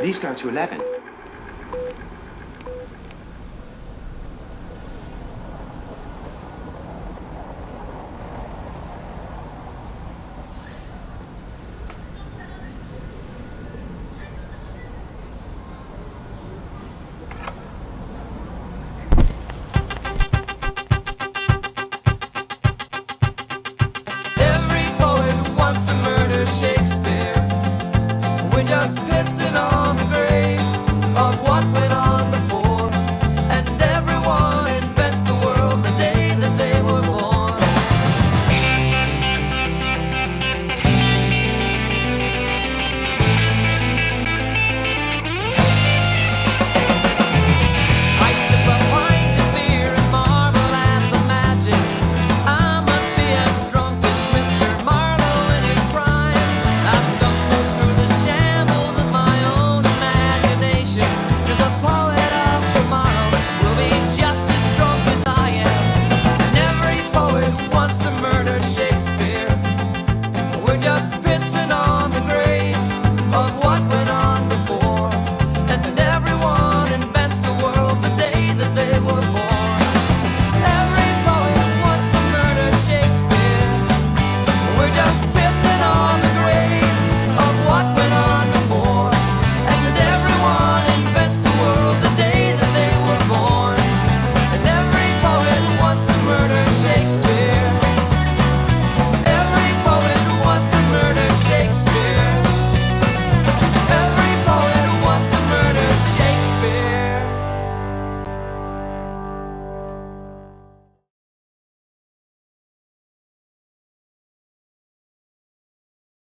These go to 11. Every poet wants to murder Shakespeare. We're just pissing on the grave of what went on before. And everyone invents the world the day that they were born. I sip a pint of beer and marvel at the magic. I must be as drunk as Mr. Marlowe in his prime. I stumble through the shambles of my own imagination, 'cause the poet of tomorrow will be just as drunk as I am. And every poet wants to murder Shakespeare. We're just pissing on the grave